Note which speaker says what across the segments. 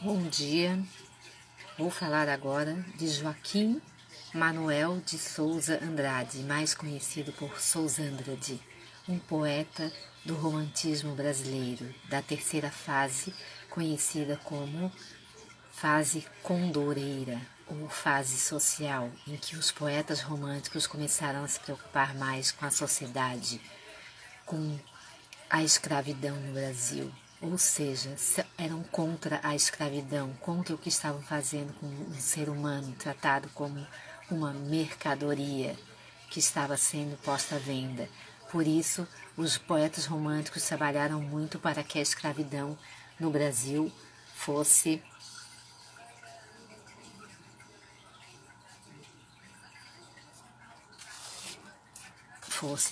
Speaker 1: Bom dia, vou falar agora de Joaquim Manuel de Souza Andrade, mais conhecido por Sousândrade, um poeta do romantismo brasileiro, da terceira fase, conhecida como fase condoreira ou fase social, em que os poetas românticos começaram a se preocupar mais com a sociedade, com a escravidão no Brasil. Ou seja, eram contra a escravidão, contra o que estavam fazendo com o ser humano, tratado como uma mercadoria que estava sendo posta à venda. Por isso, os poetas românticos trabalharam muito para que a escravidão no Brasil fosse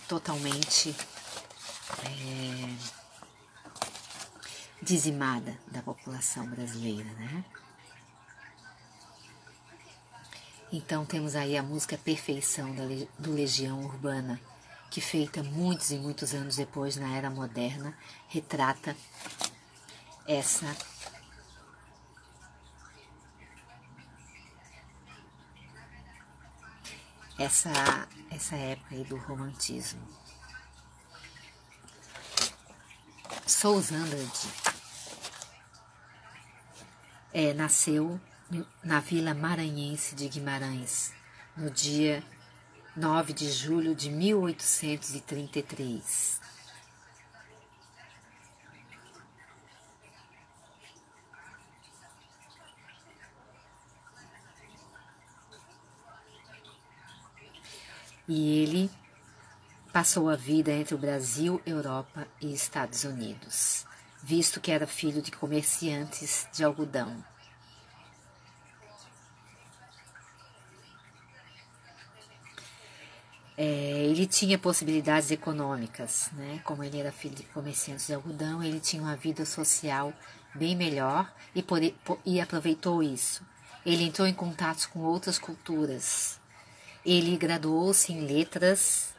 Speaker 1: totalmente dizimada da população brasileira, né? Então temos aí a música Perfeição do Legião Urbana, que feita muitos e muitos anos depois, na era moderna, retrata essa época aí do romantismo. Sousândrade nasceu na Vila Maranhense de Guimarães, no dia 9 de julho de 1833. E ele passou a vida entre o Brasil, Europa e Estados Unidos, visto que era filho de comerciantes de algodão. Ele tinha possibilidades econômicas, né? Como ele era filho de comerciantes de algodão, ele tinha uma vida social bem melhor e aproveitou isso. Ele entrou em contato com outras culturas. Ele graduou-se em letras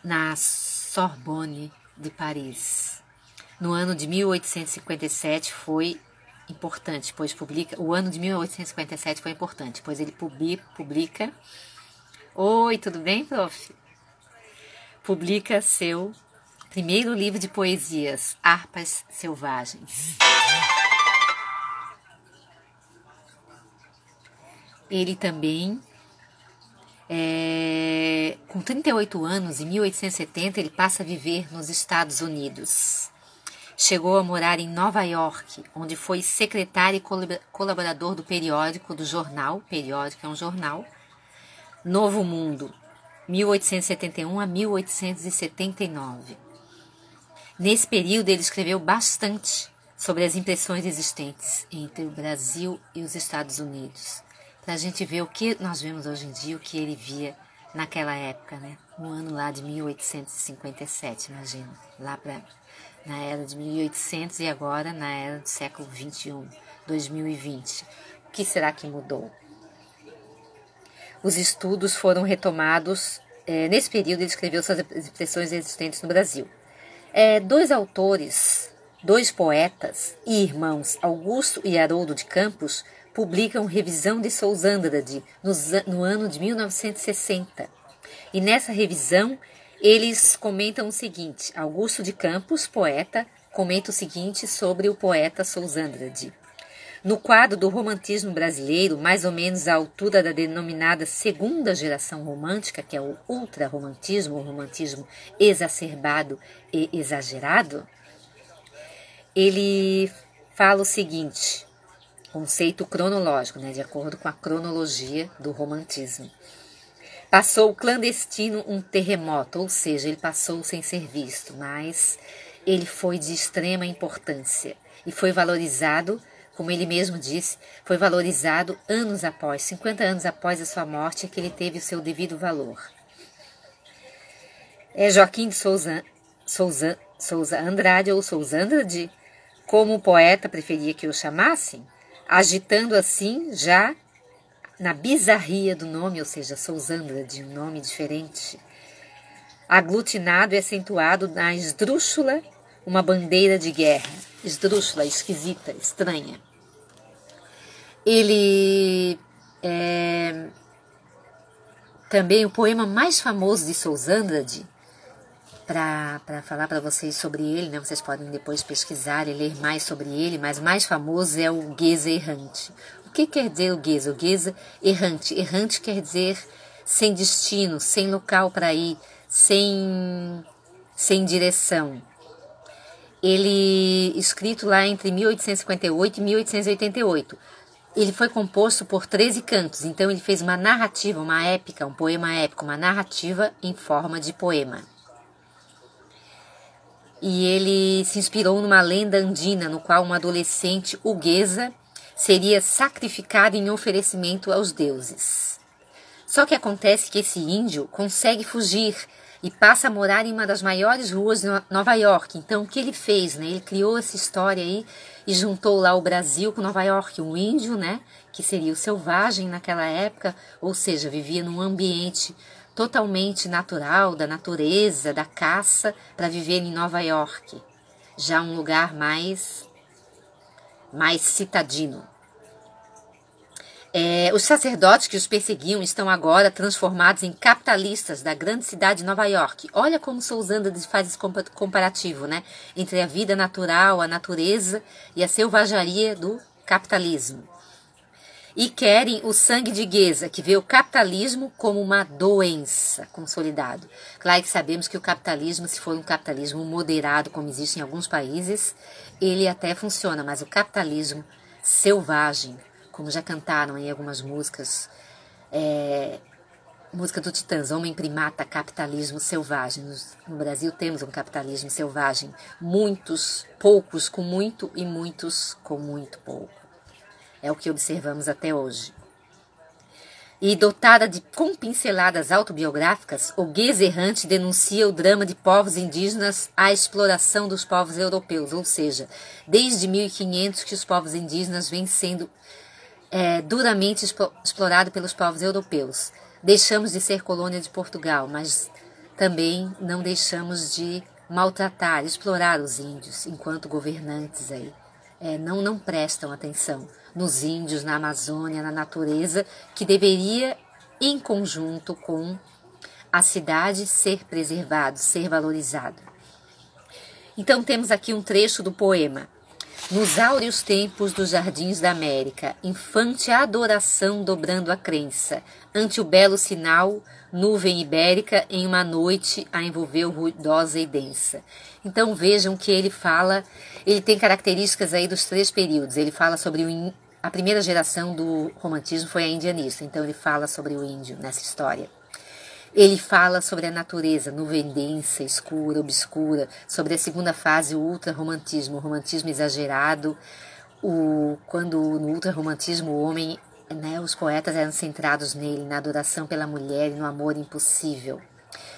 Speaker 1: na Sorbonne de Paris. No ano de 1857 foi importante, pois o ano de 1857 foi importante, pois ele publica. Oi, tudo bem, prof? Publica seu primeiro livro de poesias, Harpas Selvagens. Ele também, com 38 anos, em 1870, ele passa a viver nos Estados Unidos. Chegou a morar em Nova York, onde foi secretário e colaborador do periódico é um jornal, Novo Mundo, 1871 a 1879. Nesse período, ele escreveu bastante sobre as impressões existentes entre o Brasil e os Estados Unidos, para a gente ver o que nós vemos hoje em dia, o que ele via naquela época, né? No ano lá de 1857, imagina, na era de 1800 e agora na era do século 21, 2020. O que será que mudou? Os estudos foram retomados. Nesse período, ele escreveu suas impressões existentes no Brasil. Dois poetas e irmãos, Augusto e Haroldo de Campos, publicam Revisão de Sousândrade no ano de 1960. E nessa revisão, eles comentam o seguinte: Augusto de Campos, poeta, comenta o seguinte sobre o poeta Sousândrade. No quadro do romantismo brasileiro, mais ou menos à altura da denominada segunda geração romântica, que é o ultrarromantismo, o romantismo exacerbado e exagerado, ele fala o seguinte, conceito cronológico, né, de acordo com a cronologia do romantismo. Passou clandestino um terremoto, ou seja, ele passou sem ser visto, mas ele foi de extrema importância e foi valorizado. Como ele mesmo disse, foi valorizado 50 anos após a sua morte, que ele teve o seu devido valor. Joaquim de Souza Andrade, ou Sousândrade, como o poeta preferia que o chamassem, agitando assim já na bizarria do nome, ou seja, Sousândrade, um nome diferente, aglutinado e acentuado na esdrúxula, uma bandeira de guerra, esdrúxula, esquisita, estranha. Ele também o poema mais famoso de Sousandrade, para falar para vocês sobre ele, né? Vocês podem depois pesquisar e ler mais sobre ele, mas o mais famoso é o Geza Errante. O que quer dizer o Geza? O Geza Errante. Errante quer dizer sem destino, sem local para ir, sem direção. Ele, escrito lá entre 1858 e 1888, ele foi composto por 13 cantos, então ele fez uma narrativa, uma épica, um poema épico, uma narrativa em forma de poema. E ele se inspirou numa lenda andina, no qual um adolescente, o Geza, seria sacrificado em oferecimento aos deuses. Só que acontece que esse índio consegue fugir e passa a morar em uma das maiores ruas de Nova York. Então, o que ele fez? Né? Ele criou essa história aí e juntou lá o Brasil com Nova York. Um índio, né, que seria o selvagem naquela época, ou seja, vivia num ambiente totalmente natural, da natureza, da caça, para viver em Nova York. Já um lugar mais citadino. Os sacerdotes que os perseguiam estão agora transformados em capitalistas da grande cidade de Nova York. Olha como Sousandrade faz esse comparativo, né? Entre a vida natural, a natureza e a selvageria do capitalismo. E querem o sangue de Geza, que vê o capitalismo como uma doença consolidado. Claro que sabemos que o capitalismo, se for um capitalismo moderado, como existe em alguns países, ele até funciona, mas o capitalismo selvagem, como já cantaram em algumas músicas, música do Titãs, Homem Primata, Capitalismo Selvagem. No Brasil temos um capitalismo selvagem, poucos com muito e muitos com muito pouco. É o que observamos até hoje. E dotada com pinceladas autobiográficas, o Geza Errante denuncia o drama de povos indígenas à exploração dos povos europeus, ou seja, desde 1500 que os povos indígenas vêm sendo duramente explorado pelos povos europeus. Deixamos de ser colônia de Portugal, mas também não deixamos de maltratar, explorar os índios, enquanto governantes aí não prestam atenção nos índios, na Amazônia, na natureza, que deveria, em conjunto com a cidade, ser preservado, ser valorizado. Então temos aqui um trecho do poema. Nos áureos tempos dos jardins da América, infante adoração dobrando a crença, ante o belo sinal, nuvem ibérica, em uma noite a envolveu ruidosa e densa. Então vejam que ele tem características aí dos 3 períodos. Ele fala sobre a primeira geração do romantismo foi a indianista, então ele fala sobre o índio nessa história. Ele fala sobre a natureza, nuvem densa, escura, obscura, sobre a segunda fase, o ultrarromantismo, o romantismo exagerado, quando no ultrarromantismo o homem, né, os poetas eram centrados nele, na adoração pela mulher e no amor impossível.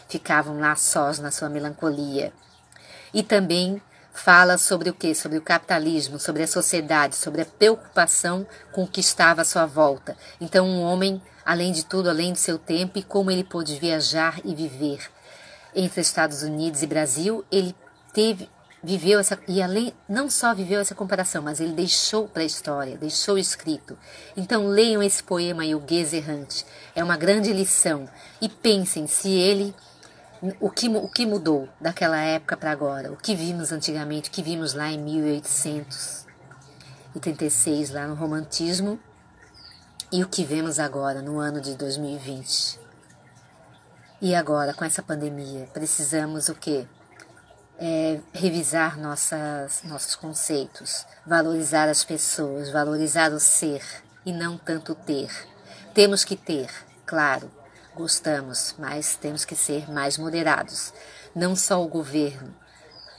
Speaker 1: Ficavam lá sós na sua melancolia. E também fala sobre o quê? Sobre o capitalismo, sobre a sociedade, sobre a preocupação com o que estava à sua volta. Então um homem, além de tudo, além do seu tempo, e como ele pôde viajar e viver entre Estados Unidos e Brasil, ele viveu essa, e além, não só viveu essa comparação, mas ele deixou para a história, deixou escrito. Então leiam esse poema aí, o Geza Errante, é uma grande lição, e pensem se o que mudou daquela época para agora, o que vimos antigamente, o que vimos lá em 1836, lá no romantismo, e o que vemos agora, no ano de 2020. E agora, com essa pandemia, precisamos o quê? Revisar nossos conceitos, valorizar as pessoas, valorizar o ser e não tanto ter. Temos que ter, claro, gostamos, mas temos que ser mais moderados. Não só o governo,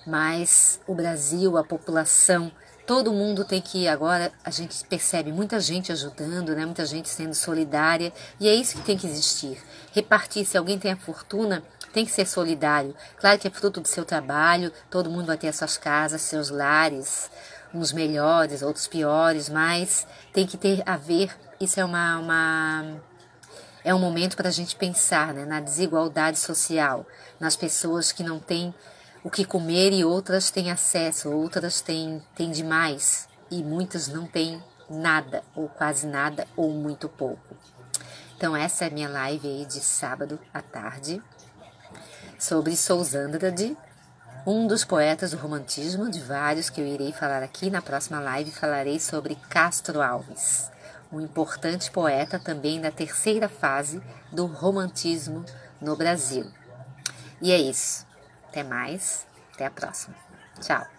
Speaker 1: mas o Brasil, a população, todo mundo tem que ir. Agora a gente percebe muita gente ajudando, né? Muita gente sendo solidária, e é isso que tem que existir. Repartir, se alguém tem a fortuna, tem que ser solidário. Claro que é fruto do seu trabalho, todo mundo vai ter as suas casas, seus lares, uns melhores, outros piores, mas tem que ter a ver, isso é um momento para a gente pensar, né, na desigualdade social, nas pessoas que não têm o que comer e outras têm acesso, outras têm demais e muitas não têm nada, ou quase nada, ou muito pouco. Então essa é a minha live aí de sábado à tarde, sobre Souza Andrade, um dos poetas do romantismo, de vários que eu irei falar aqui. Na próxima live falarei sobre Castro Alves, um importante poeta também da terceira fase do romantismo no Brasil. E é isso. Até mais. Até a próxima. Tchau.